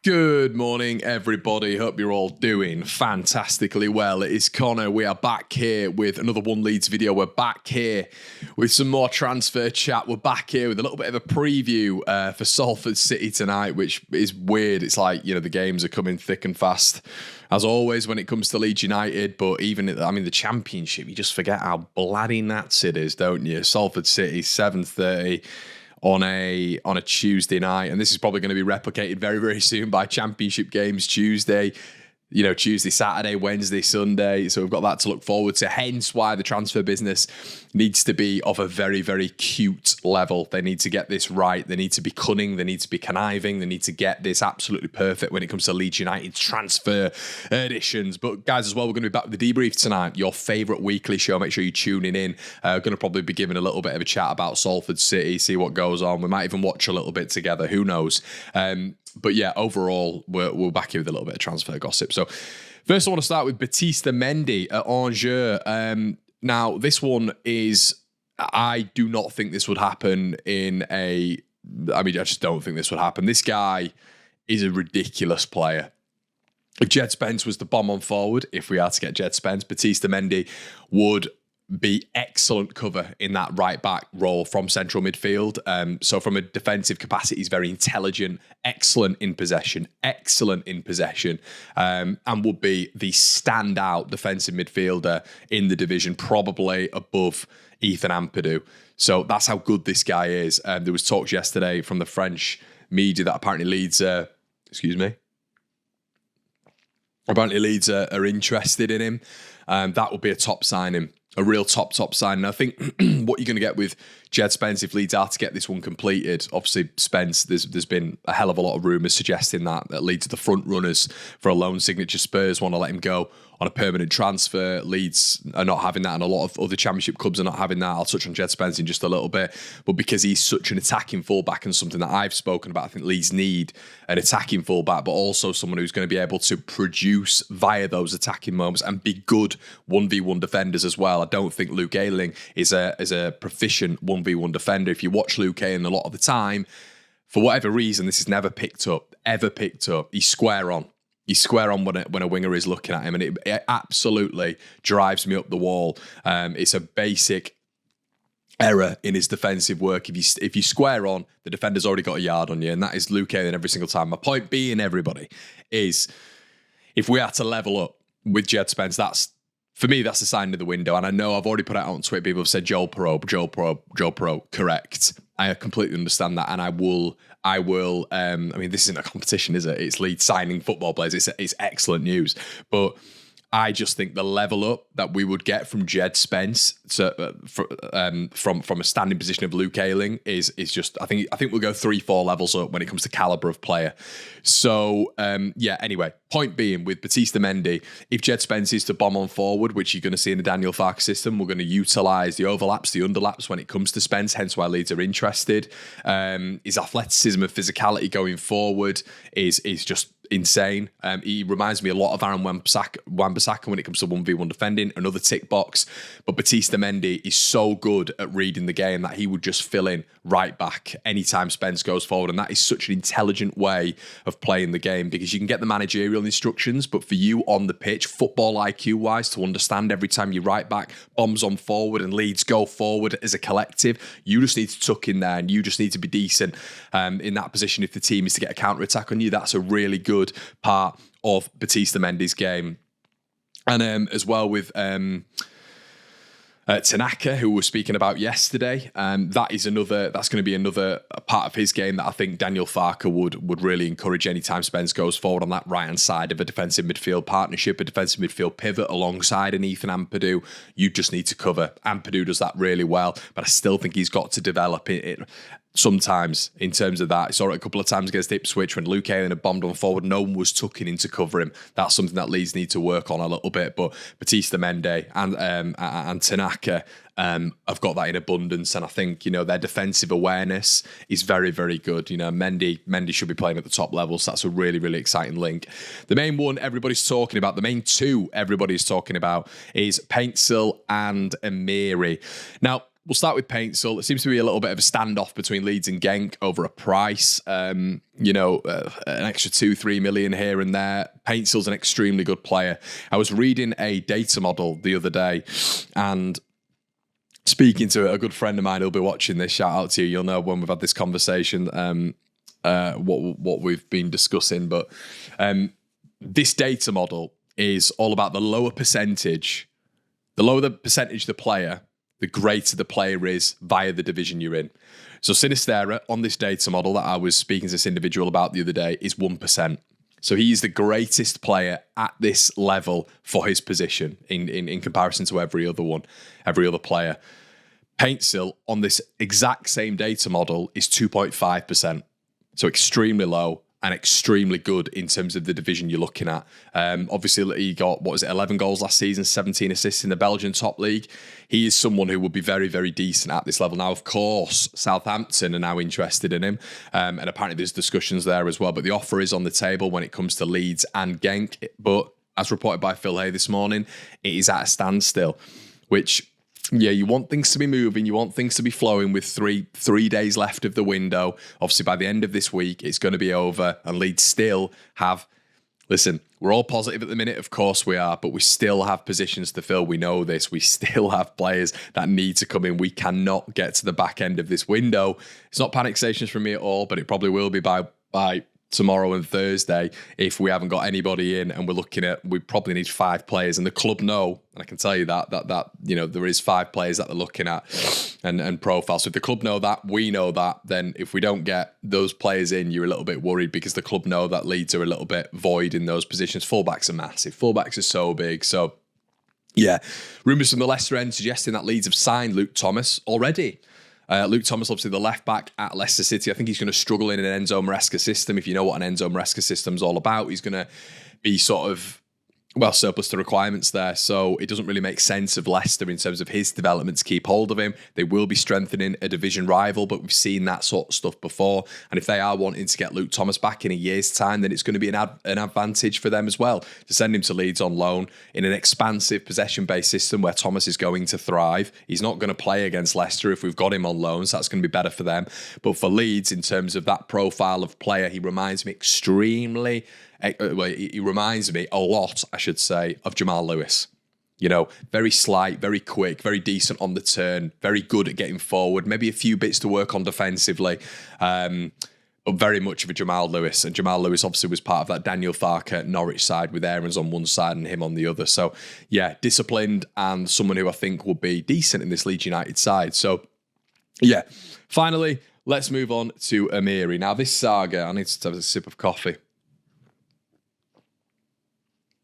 Good morning, everybody. Hope you're all doing fantastically well. It is Connor. We are back here with another One Leeds video. We're back here with some more transfer chat. We're back here with a little bit of a preview for Salford City tonight, which is weird. It's like, the games are coming thick and fast, as always, when it comes to Leeds United. But even, the Championship, you just forget how bloody nuts it is, don't you? Salford City, 7:30. On a Tuesday night, and this is probably going to be replicated very, very soon by Championship games Tuesday, Tuesday, Saturday, Wednesday, Sunday. So we've got that to look forward to. Hence why the transfer business needs to be of a very, very cute level. They need to get this right. They need to be cunning. They need to be conniving. They need to get this absolutely perfect when it comes to Leeds United's transfer additions. But guys, as well, we're going to be back with the debrief tonight, your favourite weekly show. Make sure you're tuning in. Going to probably be giving a little bit of a chat about Salford City, see what goes on. We might even watch a little bit together. Who knows? But yeah, overall, we're back here with a little bit of transfer gossip. So first, I want to start with Baptiste Mendy at Angers. Now, this one is, I do not think this would happen I just don't think this would happen. This guy is a ridiculous player. If Jed Spence was the bomb on forward, if we are to get Jed Spence, Baptiste Mendy would be excellent cover in that right back role from central midfield. So from a defensive capacity, he's very intelligent, excellent in possession, and would be the standout defensive midfielder in the division, probably above Ethan Ampadu. So that's how good this guy is. There was talks yesterday from the French media that apparently Leeds, apparently Leeds are interested in him. That would be a top signing. A real top sign. And I think what you're going to get with Jed Spence, if Leeds are to get this one completed, obviously Spence, there's been a hell of a lot of rumours suggesting that Leeds are the front runners for a loan signature. Spurs want to let him go on a permanent transfer. Leeds are not having that, and a lot of other Championship clubs are not having that. I'll touch on Jed Spence in just a little bit. But because he's such an attacking fullback and something that I've spoken about, I think Leeds need an attacking fullback, but also someone who's going to be able to produce via those attacking moments and be good 1v1 defenders as well. I don't think Luke Ayling is a proficient 1v1 defender. If you watch Luke Ayling a lot of the time, for whatever reason, this is never picked up. He's square on. He's square on when a winger is looking at him, and it absolutely drives me up the wall. It's a basic error in his defensive work. If you square on, the defender's already got a yard on you, and that is Luke Ayling every single time. My point being, everybody, is if we are to level up with Jed Spence, for me, that's a sign of the window. And I know I've already put it out on Twitter. People have said Joel Pro, correct. I completely understand that. And I will, this isn't a competition, is it? It's Leeds signing football players. It's excellent news. But I just think the level up that we would get from Jed Spence from a standing position of Luke Ayling is just, I think we'll go 3-4 levels up when it comes to caliber of player. So anyway, point being with Baptiste Mendy, if Jed Spence is to bomb on forward, which you're going to see in the Daniel Farke system, we're going to utilise the overlaps, the underlaps when it comes to Spence, hence why Leeds are interested. His athleticism and physicality going forward is just insane. He reminds me a lot of Aaron Wan-Bissaka when it comes to 1v1 defending, another tick box. But Baptiste Mendy is so good at reading the game that he would just fill in right back anytime Spence goes forward. And that is such an intelligent way of playing the game, because you can get the managerial instructions, but for you on the pitch, football IQ wise, to understand every time your right back bombs on forward and Leeds go forward as a collective, you just need to tuck in there and you just need to be decent in that position if the team is to get a counter-attack on you. That's a really good part of Baptiste Mendy's game. And as well with Tanaka, who we were speaking about yesterday, that's going to be another part of his game that I think Daniel Farke would really encourage anytime Spence goes forward on that right-hand side of a defensive midfield partnership, a defensive midfield pivot alongside an Ethan Ampadu. You just need to cover. Ampadu does that really well, but I still think he's got to develop it sometimes in terms of that. I saw it a couple of times against Ipswich when Luke Ayling had bombed on forward. No one was tucking in to cover him. That's something that Leeds need to work on a little bit. But Baptiste Mendy and Tanaka have got that in abundance. And I think, their defensive awareness is very, very good. Mendy should be playing at the top level. So that's a really, really exciting link. The main one everybody's talking about, the main two everybody's talking about is Paintsil and Amiri. Now, we'll start with Paintsil. It seems to be a little bit of a standoff between Leeds and Genk over a price. An extra 2-3 million here and there. Paintsil's an extremely good player. I was reading a data model the other day and speaking to a good friend of mine who'll be watching this. Shout out to you. You'll know when we've had this conversation what we've been discussing. But this data model is all about the lower percentage. The lower the percentage the player, the greater the player is via the division you're in. So Sinistera on this data model that I was speaking to this individual about the other day is 1%. So he is the greatest player at this level for his position in comparison to every other player. Paintsil on this exact same data model is 2.5%. So extremely low and extremely good in terms of the division you're looking at. Obviously, he got, 11 goals last season, 17 assists in the Belgian top league. He is someone who would be very, very decent at this level. Now, of course, Southampton are now interested in him, and apparently there's discussions there as well, but the offer is on the table when it comes to Leeds and Genk. But as reported by Phil Hay this morning, it is at a standstill, which... yeah, you want things to be moving. You want things to be flowing with three days left of the window. Obviously, by the end of this week, it's going to be over. And Leeds still have... listen, we're all positive at the minute. Of course we are. But we still have positions to fill. We know this. We still have players that need to come in. We cannot get to the back end of this window. It's not panic stations from me at all, but it probably will be by tomorrow and Thursday if we haven't got anybody in, and we're looking at, we probably need 5 players, and the club know, and I can tell you that there is 5 players that they're looking at and profiles. So if the club know that, we know that, then if we don't get those players in, you're a little bit worried because the club know that Leeds are a little bit void in those positions. Fullbacks are massive. Fullbacks are so big. So yeah, rumours from the Leicester end suggesting that Leeds have signed Luke Thomas already. Luke Thomas, obviously the left back at Leicester City. I think he's going to struggle in an Enzo Maresca system. If you know what an Enzo Maresca system's all about, he's going to be sort of, surplus to requirements there. So it doesn't really make sense of Leicester in terms of his development to keep hold of him. They will be strengthening a division rival, but we've seen that sort of stuff before. And if they are wanting to get Luke Thomas back in a year's time, then it's going to be an advantage for them as well to send him to Leeds on loan in an expansive possession-based system where Thomas is going to thrive. He's not going to play against Leicester if we've got him on loan, so that's going to be better for them. But for Leeds, in terms of that profile of player, he reminds me extremely... he reminds me a lot, I should say, of Jamal Lewis. You know, very slight, very quick, very decent on the turn, very good at getting forward, maybe a few bits to work on defensively, but very much of a Jamal Lewis. And Jamal Lewis obviously was part of that Daniel Farke Norwich side with Aarons on one side and him on the other. So, yeah, disciplined and someone who I think will be decent in this Leeds United side. So, yeah, finally, let's move on to Amiri. Now, this saga, I need to have a sip of coffee.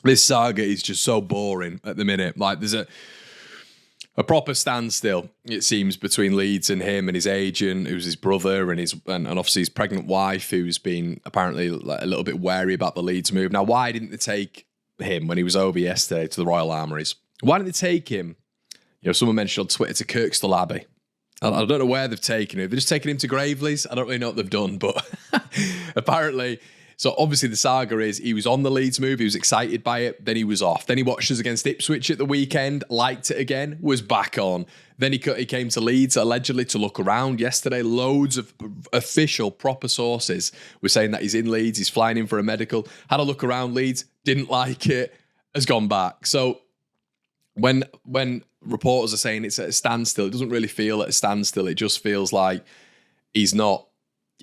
This saga is just so boring at the minute. Like, there's a proper standstill, it seems, between Leeds and him and his agent, who's his brother, and obviously his pregnant wife, who's been apparently a little bit wary about the Leeds move. Now, why didn't they take him when he was over yesterday to the Royal Armouries? Why didn't they take him? You know, someone mentioned on Twitter to Kirkstall Abbey. I don't know where they've taken him. They've just taken him to Gravely's. I don't really know what they've done, but apparently... So obviously the saga is he was on the Leeds move, he was excited by it, then he was off. Then he watched us against Ipswich at the weekend, liked it again, was back on. Then he came to Leeds allegedly to look around yesterday. Loads of official proper sources were saying that he's in Leeds, he's flying in for a medical, had a look around Leeds, didn't like it, has gone back. So when reporters are saying it's at a standstill, it doesn't really feel at a standstill. It just feels like he's not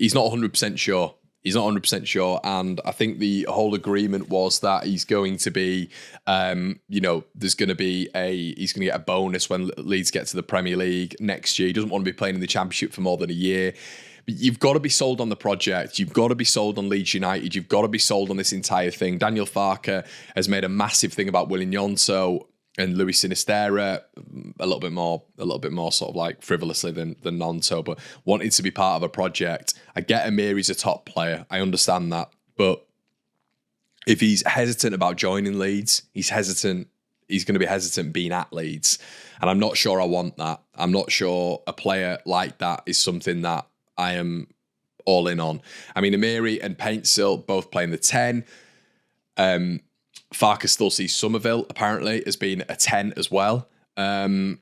100% sure. He's not 100% sure, and I think the whole agreement was that he's going to be, he's going to get a bonus when Leeds get to the Premier League next year. He doesn't want to be playing in the Championship for more than a year. But you've got to be sold on the project. You've got to be sold on Leeds United. You've got to be sold on this entire thing. Daniel Farke has made a massive thing about Willian Yonso and Luis Sinistera, a little bit more sort of like frivolously than Nonto, but wanted to be part of a project. I get Amiri's a top player. I understand that. But if he's hesitant about joining Leeds, he's going to be hesitant being at Leeds. And I'm not sure I want that. I'm not sure a player like that is something that I am all in on. I mean, Amiri and Paintsil both playing the 10. Farke still sees Somerville, apparently, as being a 10 as well. I'm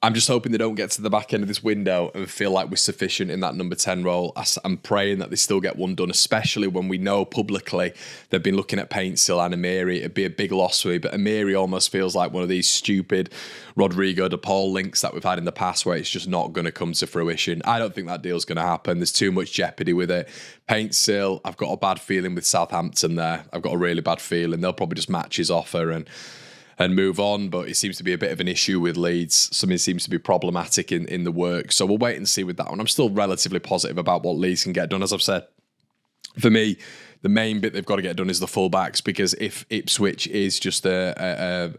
I'm just hoping they don't get to the back end of this window and feel like we're sufficient in that number 10 role. I'm praying that they still get one done, especially when we know publicly they've been looking at Paintsil and Amiri. It'd be a big loss for me, but Amiri almost feels like one of these stupid Rodrigo de Paul links that we've had in the past where it's just not going to come to fruition. I don't think that deal's going to happen. There's too much jeopardy with it. Paintsil, I've got a bad feeling with Southampton there. I've got a really bad feeling. They'll probably just match his offer and move on, but it seems to be a bit of an issue with Leeds. Something seems to be problematic in the work. So we'll wait and see with that one. I'm still relatively positive about what Leeds can get done. As I've said, for me, the main bit they've got to get done is the fullbacks, because if Ipswich is just being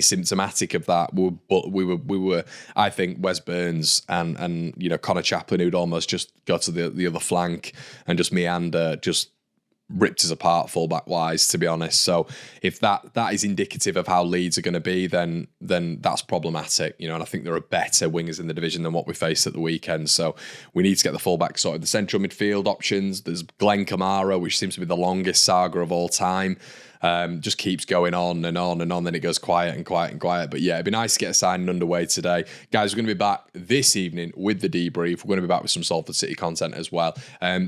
symptomatic of that, we were I think Wes Burns and Connor Chaplin, who'd almost just go to the other flank and just meander, just ripped us apart fullback wise, to be honest. So if that is indicative of how Leeds are going to be, then that's problematic, and I think there are better wingers in the division than what we faced at the weekend. So we need to get the fullback sorted. The central midfield options, there's Glenn Kamara, which seems to be the longest saga of all time. Just keeps going on and on and on, then it goes quiet and quiet and quiet. But yeah, it'd be nice to get a signing underway today. Guys, we're going to be back this evening with the debrief. We're going to be back with some Salford City content as well.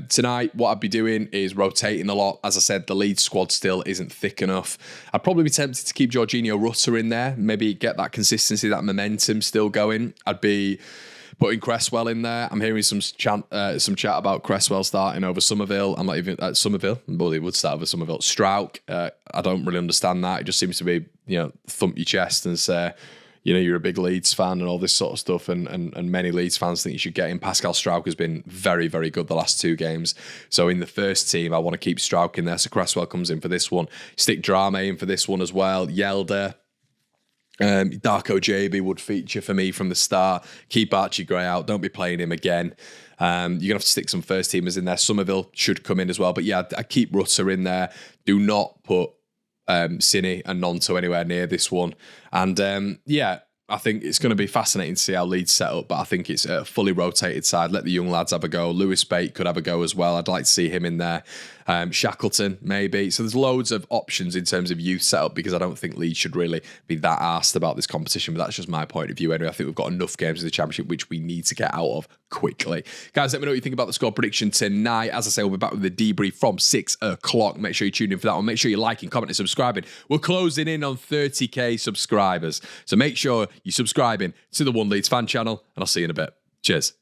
Tonight, what I'd be doing is rotating a lot. As I said, the Leeds squad still isn't thick enough. I'd probably be tempted to keep Jorginho Rutter in there, maybe get that consistency, that momentum still going. I'd be putting Cresswell in there. I'm hearing some chat about Cresswell starting over Somerville. I'm not even at Somerville. Well, he would start over Somerville. Strauch, I don't really understand that. It just seems to be, thump your chest and say, you're a big Leeds fan and all this sort of stuff. And many Leeds fans think you should get him. Pascal Strauch has been very, very good the last 2 games. So in the first team, I want to keep Strauch in there. So Cresswell comes in for this one. Stick Drame in for this one as well. Yelder. Darko JB would feature for me from the start. Keep Archie Gray out. Don't be playing him again. You're going to have to stick some first teamers in there. Somerville should come in as well. But yeah, I keep Rutter in there. Do not put Cine and Nonto anywhere near this one. And I think it's going to be fascinating to see how Leeds set up, but I think it's a fully rotated side. Let the young lads have a go. Lewis Bate could have a go as well. I'd like to see him in there. Shackleton, maybe. So there's loads of options in terms of youth setup, because I don't think Leeds should really be that arsed about this competition, but that's just my point of view anyway. I think we've got enough games in the Championship which we need to get out of quickly. Guys, let me know what you think about the score prediction tonight. As I say, we'll be back with the debrief from 6 o'clock. Make sure you tune in for that one. Make sure you're liking, commenting, subscribing. We're closing in on 30k subscribers. So make sure you're subscribing to the One Leeds Fan Channel, and I'll see you in a bit. Cheers.